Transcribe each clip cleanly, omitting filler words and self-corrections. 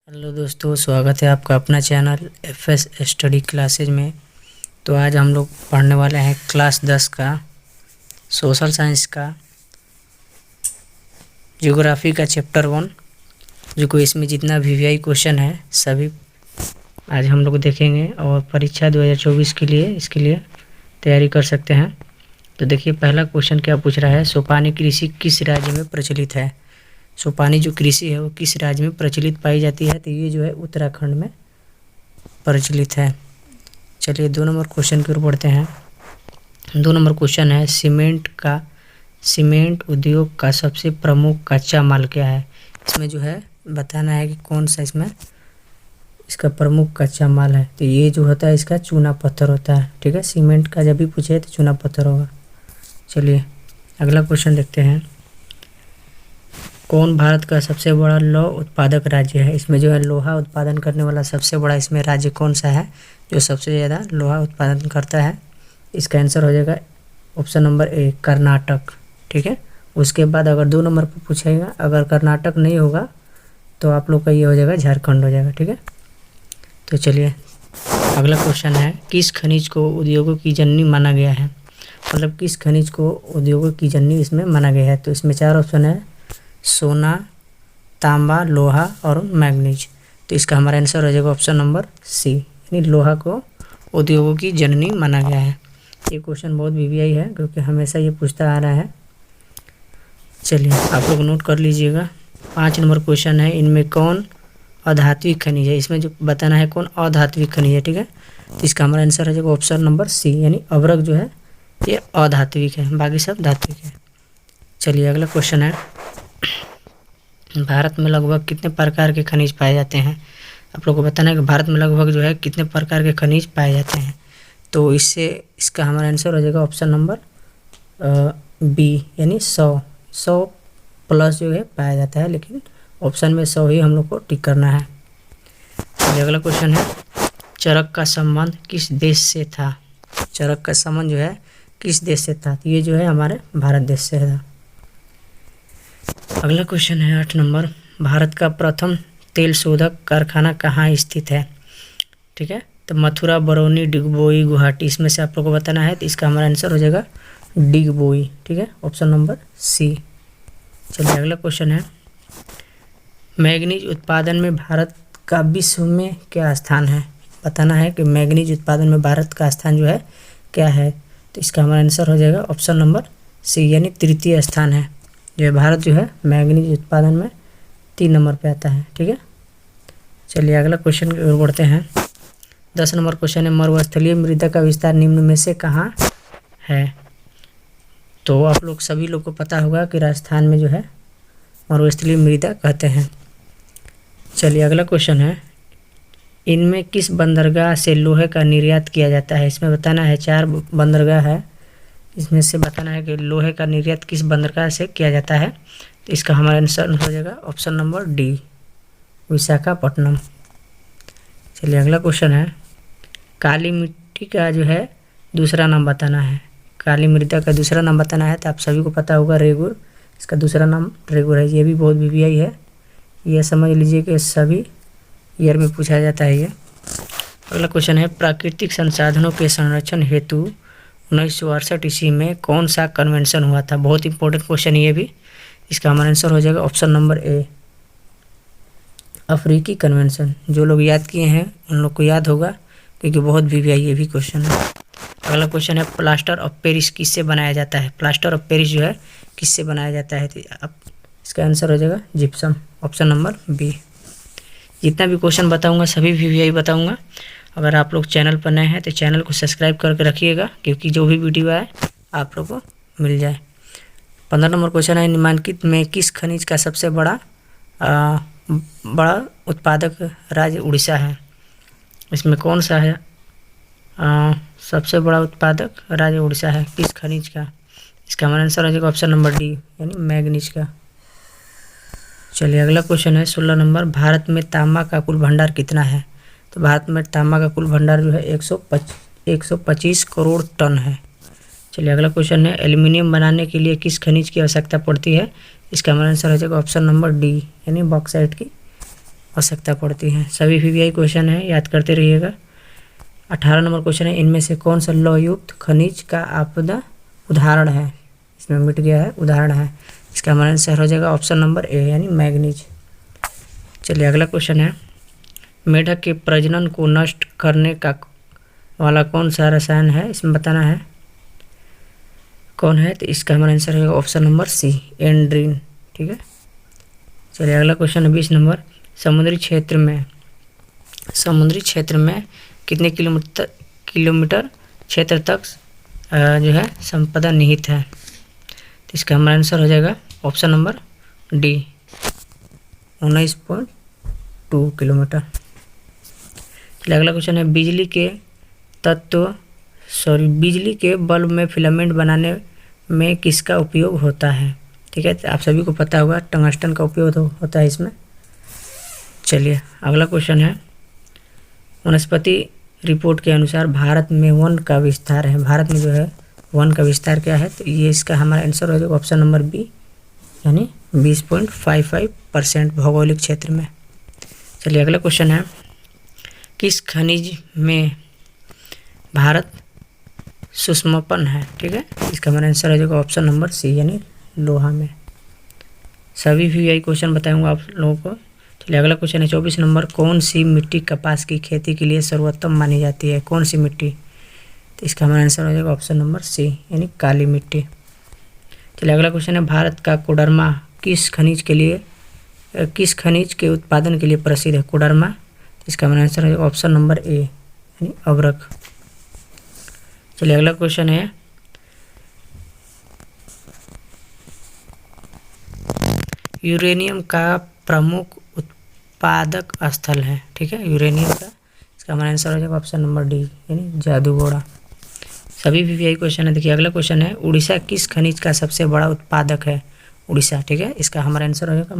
Hello दोस्तों, स्वागत है आपका अपना चैनल एफएस स्टडी क्लासेज में। तो आज हम लोग पढ़ने वाले हैं क्लास 10 का सोशल साइंस का ज्योग्राफी का चैप्टर 1, जो कोई इसमें जितना वीवीआई क्वेश्चन है सभी आज हम लोग देखेंगे और परीक्षा 2024 के लिए इसके लिए तैयारी कर सकते हैं। तो देखिए, पहला क्वेश्चन क्या पूछ रहा है, सोपानी कृषि किस राज्य में प्रचलित है। सोपानी जो कृषि है वो किस राज्य में प्रचलित पाई जाती है, तो ये जो है उत्तराखंड में प्रचलित है। चलिए 2 नंबर क्वेश्चन की ओर बढ़ते हैं। 2 नंबर क्वेश्चन है, सीमेंट उद्योग का सबसे प्रमुख कच्चा माल क्या है। इसमें जो है बताना है कि कौन सा इसमें इसका प्रमुख कच्चा माल है। तो ये जो होता है इसका चूना पत्थर होता है। ठीक है, सीमेंट का जब भी पूछे तो चूना पत्थर होगा। चलिए अगला क्वेश्चन देखते हैं, कौन भारत का सबसे बड़ा लौह उत्पादक राज्य है। इसमें जो है लोहा उत्पादन करने वाला सबसे बड़ा इसमें राज्य कौन सा है जो सबसे ज़्यादा लोहा उत्पादन करता है। इसका आंसर हो जाएगा ऑप्शन नंबर ए, कर्नाटक। ठीक है, उसके बाद अगर 2 नंबर पर पूछेगा, अगर कर्नाटक नहीं होगा तो आप लोग का ये हो जाएगा झारखंड हो जाएगा। ठीक है, तो चलिए अगला क्वेश्चन है, किस खनिज को उद्योगों की जननी माना गया है। मतलब किस खनिज को उद्योगों की जननी इसमें माना गया है। तो इसमें 4 ऑप्शन है, सोना, तांबा, लोहा और मैग्नीज। तो इसका हमारा आंसर हो जाएगा ऑप्शन नंबर सी, यानी लोहा को उद्योगों की जननी माना गया है। ये क्वेश्चन बहुत वीवीआई है क्योंकि हमेशा ये पूछता आ रहा है। चलिए आप लोग नोट कर लीजिएगा। 5 नंबर क्वेश्चन है, इनमें कौन अधात्विक खनिज है। इसमें जो बताना है कौन अधात्विक खनिज है। ठीक है, तो इसका हमारा आंसर हो जाएगा ऑप्शन नंबर सी, यानी अभ्रक जो है ये अधात्विक है, बाकी सब धात्विक है। चलिए अगला क्वेश्चन है, भारत में लगभग कितने प्रकार के खनिज पाए जाते हैं। आप लोगों को बताना है कि भारत में लगभग जो है कितने प्रकार के खनिज पाए जाते हैं। तो इससे इसका हमारा आंसर हो जाएगा ऑप्शन नंबर बी, यानी 100 प्लस जो है पाया जाता है, लेकिन ऑप्शन में 100 ही हम लोग को टिक करना है। अगला क्वेश्चन है, चरक का संबंध किस देश से था। चरक का संबंध जो है किस देश से था, तो ये जो है हमारे भारत देश से था। अगला क्वेश्चन है 8 नंबर, भारत का प्रथम तेल शोधक कारखाना कहाँ स्थित है। ठीक है, तो मथुरा, बरौनी, डिगबोई, गुवाहाटी, इसमें से आप लोगों को बताना है। तो इसका हमारा आंसर हो जाएगा डिगबोई। ठीक है, ऑप्शन नंबर सी। चलिए अगला क्वेश्चन है, मैग्नीज उत्पादन में भारत का विश्व में क्या स्थान है। बताना है कि मैग्नीज उत्पादन में भारत का स्थान जो है क्या है। तो इसका हमारा आंसर हो जाएगा ऑप्शन नंबर सी, यानी तृतीय स्थान है जो है भारत जो है मैग्नीज उत्पादन में 3 नंबर पे आता है। ठीक है, चलिए अगला क्वेश्चन की ओर बढ़ते हैं। 10 नंबर क्वेश्चन है, मरुस्थलीय मृदा का विस्तार निम्न में से कहाँ है। तो आप लोग सभी लोग को पता होगा कि राजस्थान में जो है मरुस्थलीय मृदा कहते हैं। चलिए अगला क्वेश्चन है, इनमें किस बंदरगाह से लोहे का निर्यात किया जाता है। इसमें बताना है 4 बंदरगाह है, इसमें से बताना है कि लोहे का निर्यात किस बंदरगाह से किया जाता है। तो इसका हमारा आंसर हो जाएगा ऑप्शन नंबर डी, विशाखापट्टनम। चलिए अगला क्वेश्चन है, काली मिट्टी का जो है दूसरा नाम बताना है। काली मृदा का दूसरा नाम बताना है। तो आप सभी को पता होगा रेगुर, इसका दूसरा नाम रेगुर है। ये भी बहुत वीवीआई है, यह समझ लीजिए कि सभी ईयर में पूछा जाता है ये। अगला क्वेश्चन है, प्राकृतिक संसाधनों के संरक्षण हेतु 1968 ईस्वी में कौन सा कन्वेंशन हुआ था। बहुत इंपॉर्टेंट क्वेश्चन ये भी। इसका हमारा आंसर हो जाएगा ऑप्शन नंबर ए, अफ्रीकी कन्वेंशन। जो लोग याद किए हैं उन लोग को याद होगा क्योंकि बहुत वीवीआई ये भी क्वेश्चन है। अगला क्वेश्चन है, प्लास्टर ऑफ पेरिस किससे बनाया जाता है। प्लास्टर ऑफ पेरिस जो है किससे बनाया जाता है। तो अब इसका आंसर हो जाएगा जिप्सम, ऑप्शन नंबर बी। जितना भी क्वेश्चन बताऊंगा सभी वीवीआई बताऊंगा। अगर आप लोग चैनल पर नए हैं तो चैनल को सब्सक्राइब करके रखिएगा क्योंकि जो भी वीडियो आए आप लोग को मिल जाए। 15 नंबर क्वेश्चन है, निम्नलिखित में किस खनिज का सबसे बड़ा उत्पादक राज्य उड़ीसा है। इसमें कौन सा है सबसे बड़ा उत्पादक राज्य उड़ीसा है, किस खनिज का। इसका हमारा आंसर हो जाएगा ऑप्शन नंबर डी, यानी मैग्नीज का। चलिए अगला क्वेश्चन है 16 नंबर, भारत में तांबा का कुल भंडार कितना है। तो भारत में तांबा का कुल भंडार जो है 125 करोड़ टन है। चलिए अगला क्वेश्चन है, एल्युमिनियम बनाने के लिए किस खनिज की आवश्यकता पड़ती है। इसका हमारा आंसर हो जाएगा ऑप्शन नंबर डी, यानी बॉक्साइट की आवश्यकता पड़ती है। सभी वीवीआई क्वेश्चन है, याद करते रहिएगा। 18 नंबर क्वेश्चन है, इनमें से कौन सा लौहयुक्त खनिज का आपदा उदाहरण है? इसमें मिट गया है, उदाहरण है। इसका हमारा आंसर हो जाएगा ऑप्शन नंबर ए यानी मैग्नीज। चलिए अगला क्वेश्चन है, मेढक के प्रजनन को नष्ट करने का वाला कौन सा रसायन है? इसमें बताना है कौन है। तो इसका हमारा आंसर है ऑप्शन नंबर सी एंड्रीन। ठीक है। चलिए अगला क्वेश्चन है 20 नंबर, समुद्री क्षेत्र में कितने किलोमीटर क्षेत्र तक जो है संपदा निहित है? तो इसका हमारा आंसर हो जाएगा ऑप्शन नंबर डी 19.2 किलोमीटर। चलिए अगला क्वेश्चन है, बिजली के बल्ब में फिलामेंट बनाने में किसका उपयोग होता है? ठीक है, तो आप सभी को पता होगा टंगस्टन का उपयोग होता है इसमें। चलिए अगला क्वेश्चन है, वनस्पति रिपोर्ट के अनुसार भारत में वन का विस्तार है, भारत में जो है वन का विस्तार क्या है? तो ये इसका हमारा आंसर हो जाएगा ऑप्शन नंबर बी यानी 20.55% भौगोलिक क्षेत्र में। चलिए अगला क्वेश्चन है, किस खनिज में भारत सुषमपन है? ठीक है, इसका हमारा आंसर हो जाएगा ऑप्शन नंबर सी यानी लोहा में। सभी वीवीआई क्वेश्चन बताऊंगा आप लोगों को। चलिए अगला क्वेश्चन है 24 नंबर, कौन सी मिट्टी कपास की खेती के लिए सर्वोत्तम मानी जाती है? कौन सी मिट्टी? तो इसका हमारा आंसर हो जाएगा ऑप्शन नंबर सी यानी काली मिट्टी। चलिए अगला क्वेश्चन है, भारत का कोडरमा किस खनिज के उत्पादन के लिए प्रसिद्ध है? कोडरमा। इसका हमारा आंसर हो जाएगा ऑप्शन नंबर ए यानी अभ्रक। चलिए अगला क्वेश्चन है, यूरेनियम का प्रमुख उत्पादक स्थल है। ठीक है, यूरेनियम का। इसका हमारा आंसर हो जाएगा ऑप्शन नंबर डी यानी जादूगोड़ा। सभी वीवीआई क्वेश्चन है। देखिए अगला क्वेश्चन है, उड़ीसा किस खनिज का सबसे बड़ा उत्पादक है? उड़ीसा। ठीक है, इसका हमारा आंसर हो जाएगा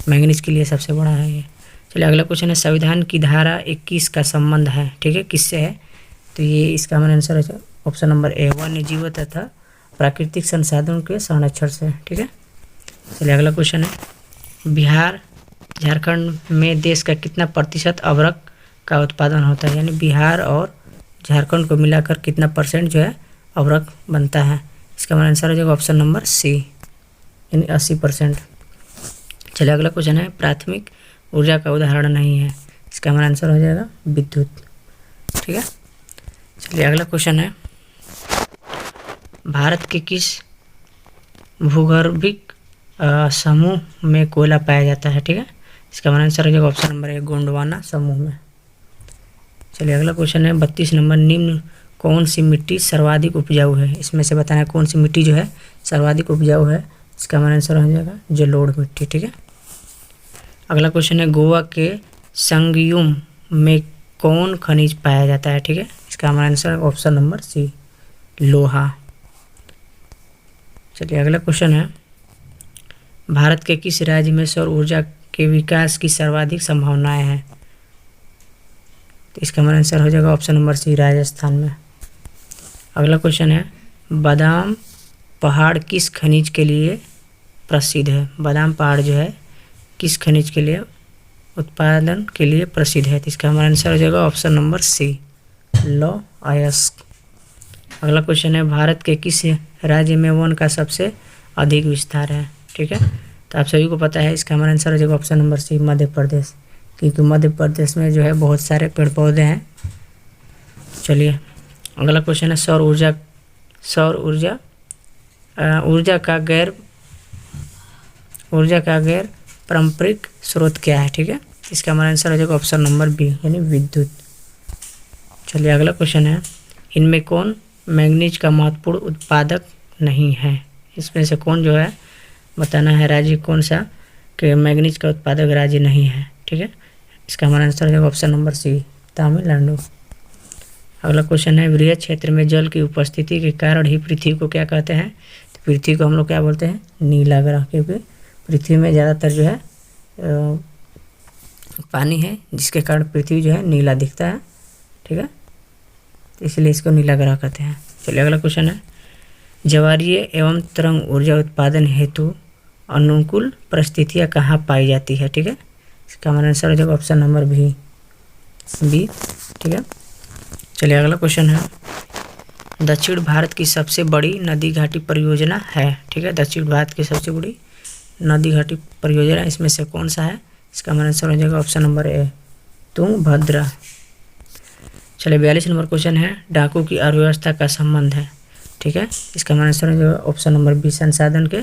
मैग्नीज के लिए सबसे बड़ा है ये। चलिए अगला क्वेश्चन है, संविधान की धारा 21 का संबंध है, ठीक है, किससे है? तो ये इसका हमारा आंसर है ऑप्शन नंबर ए वन्य जीव तथा प्राकृतिक संसाधनों के संरक्षण से। ठीक है। चलिए अगला क्वेश्चन है, बिहार झारखंड में देश का कितना प्रतिशत अभ्रक का उत्पादन होता है? यानी बिहार और झारखंड को मिलाकर कितना परसेंट जो है अभ्रक बनता है? इसका हमारा आंसर हो जाएगा ऑप्शन नंबर सी यानी 80%। चलिए अगला क्वेश्चन है, प्राथमिक ऊर्जा का उदाहरण नहीं है। इसका हमारा आंसर हो जाएगा विद्युत। ठीक है। चलिए अगला क्वेश्चन है, भारत के किस भूगर्भिक समूह में कोयला पाया जाता है? ठीक है, इसका हमारा आंसर हो जाएगा ऑप्शन नंबर ए गोंडवाना समूह में। चलिए अगला क्वेश्चन है 32 नंबर, निम्न कौन सी मिट्टी सर्वाधिक उपजाऊ है? इसमें से बताना है कौन सी मिट्टी जो है सर्वाधिक उपजाऊ है। इसका हमारा आंसर हो जाएगा जलोढ़ मिट्टी। ठीक है। अगला क्वेश्चन है, गोवा के संगयुम में कौन खनिज पाया जाता है? ठीक है, इसका हमारा आंसर ऑप्शन नंबर सी लोहा। चलिए अगला क्वेश्चन है, भारत के किस राज्य में सौर ऊर्जा के विकास की सर्वाधिक संभावनाएं हैं? तो इसका हमारा आंसर हो जाएगा ऑप्शन नंबर सी राजस्थान में। अगला क्वेश्चन है, बादाम पहाड़ किस खनिज के लिए प्रसिद्ध है? बादाम पहाड़ जो है किस खनिज के लिए उत्पादन के लिए प्रसिद्ध है? तो इसका हमारा आंसर हो जाएगा ऑप्शन नंबर सी लौह अयस्क। अगला क्वेश्चन है, भारत के किस राज्य में वन का सबसे अधिक विस्तार है? ठीक है, तो आप सभी को पता है इसका हमारा आंसर हो जाएगा option number C Madhya Pradesh, क्योंकि मध्य प्रदेश में जो है बहुत सारे पेड़ पौधे हैं। चलिए अगला क्वेश्चन है, सौर ऊर्जा का गैर पारंपरिक स्रोत क्या है? ठीक है, इसका हमारा आंसर हो जाएगा ऑप्शन नंबर बी यानी विद्युत। चलिए अगला क्वेश्चन है, इनमें कौन मैग्नीज का महत्वपूर्ण उत्पादक नहीं है? इसमें से कौन जो है बताना है राज्य कौन सा कि मैग्नीज का उत्पादक राज्य नहीं है। ठीक है, इसका हमारा आंसर हो जाएगा ऑप्शन नंबर सी तमिलनाडु। अगला क्वेश्चन है, वृहद क्षेत्र में जल की उपस्थिति के कारण ही पृथ्वी को क्या कहते हैं? तो पृथ्वी को हम लोग क्या बोलते हैं? नीला ग्रह, क्योंकि पृथ्वी में ज़्यादातर जो है पानी है, जिसके कारण पृथ्वी जो है नीला दिखता है। ठीक है, तो इसलिए इसको नीला ग्रह कहते हैं। चलिए अगला क्वेश्चन है, ज्वारीय एवं तरंग ऊर्जा उत्पादन हेतु अनुकूल परिस्थितियाँ कहाँ पाई जाती है? ठीक है, इसका हमारा आंसर हो जाएगा ऑप्शन नंबर बी। ठीक है, चलिए अगला क्वेश्चन है, दक्षिण भारत की सबसे बड़ी नदी घाटी परियोजना है। ठीक है, दक्षिण भारत की सबसे बड़ी नदी घाटी परियोजना इसमें से कौन सा है? इसका हमारा आंसर हो जाएगा ऑप्शन नंबर ए, तुंगभद्रा। चलिए 42 नंबर क्वेश्चन है, डाकू की अर्थव्यवस्था का संबंध है। ठीक है, इसका हमारा आंसर हो जाएगा ऑप्शन नंबर बी, संसाधन के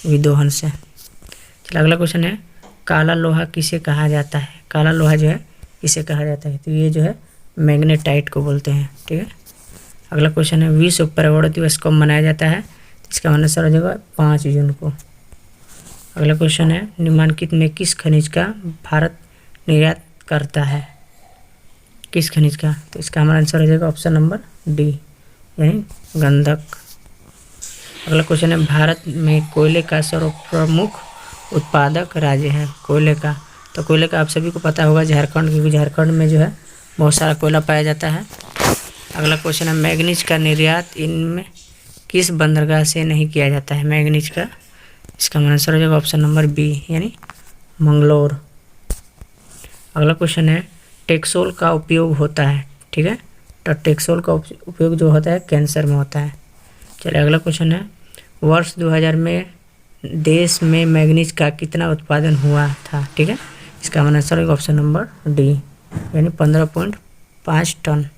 विदोहन से। चलिए अगला क्वेश्चन है, काला लोहा किसे कहा जाता है? काला लोहा जो है इसे कहा जाता है, तो ये जो है मैग्नेटाइट को बोलते हैं। ठीक है, अगला क्वेश्चन है, विश्व पर्यावरण दिवस कब मनाया जाता है? इसका आंसर हो जाएगा 5 जून को। अगला क्वेश्चन है, निम्नलिखित में किस खनिज का भारत निर्यात करता है? किस खनिज का? तो इसका हमारा आंसर हो जाएगा ऑप्शन नंबर डी, यानी गंधक। अगला क्वेश्चन है, भारत में कोयले का सर्वप्रमुख उत्पादक राज्य है। कोयले का, तो कोयले का आप सभी को पता होगा झारखंड, क्योंकि झारखंड में जो है बहुत सारा कोयला पाया जाता है। अगला क्वेश्चन है, मैग्नीज का निर्यात इनमें किस बंदरगाह से नहीं किया जाता है? मैग्नीज का, इसका आंसर हो जाएगा ऑप्शन नंबर बी, यानी मंगलोर। अगला क्वेश्चन है, टेक्सोल का उपयोग होता है। ठीक है, तो टेक्सोल का उपयोग जो होता है कैंसर में होता है। चलिए अगला क्वेश्चन है, वर्ष 2000 में देश में मैग्नीज का कितना उत्पादन हुआ था? ठीक है, इसका आंसर होगा ऑप्शन नंबर डी, यानी 15.5 टन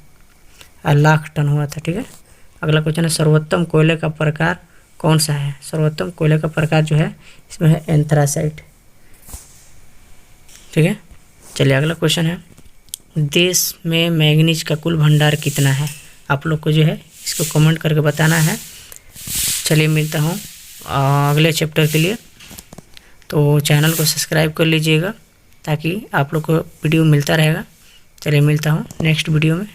लाख टन हुआ था। ठीक है, अगला क्वेश्चन है, सर्वोत्तम कोयले का प्रकार कौन सा है? सर्वोत्तम कोयले का प्रकार जो है इसमें है एंथ्रासाइट। ठीक है, चलिए अगला क्वेश्चन है, देश में मैग्नीज का कुल भंडार कितना है? आप लोग को जो है इसको कमेंट करके बताना है। चलिए मिलता हूँ अगले चैप्टर के लिए, तो चैनल को सब्सक्राइब कर लीजिएगा ताकि आप लोग को वीडियो मिलता रहेगा। चलिए मिलता हूँ नेक्स्ट वीडियो में।